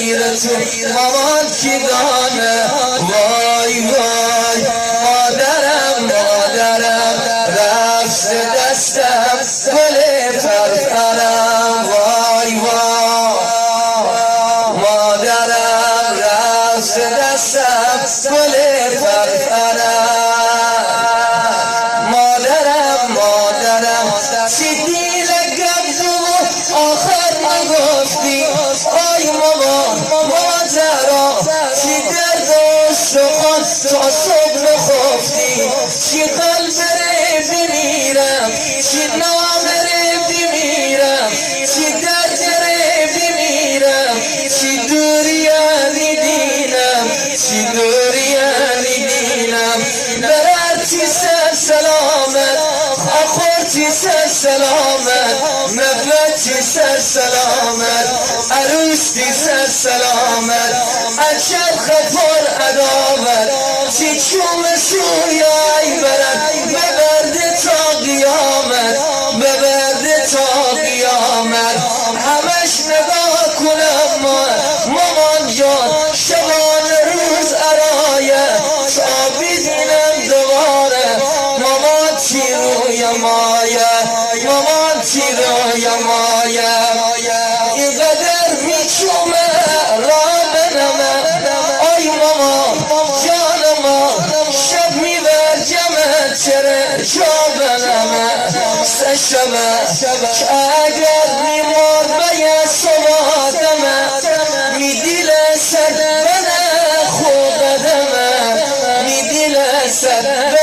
غیرتون مامان کی دانه وای وای مادرم رفت دستم گل فرفرم وای وای مادرم رفت دستم گل فرفرم مادرم چی آخر نگفتی آی مادرم چی درد و سخن تا صبح نخفتی چی قلب ره بمیرم چی نام ره بمیرم چی درد ره بمیرم چی دوریانی دینم چی دوریانی دینم بررچی سر سلامت آخورتی سر سلامت مغلطی سر سلامت عروستی سر سلامت اچرخ پر عداوت چی چوم سویای برد ببرده تا قیامت ببرده تا قیامت همش نگاه کنم مامان جان شبان روز ارایه تا ببینم دوباره مامان چی روی مایه مامان چی روی مایه اینقدر میچومه را بنمه آی مامان جان ما شب میبرجمه چره جا بنمه سه شبه که اگر میمار به صبادمه میدیل سر بنه خوب قدمه میدیل سر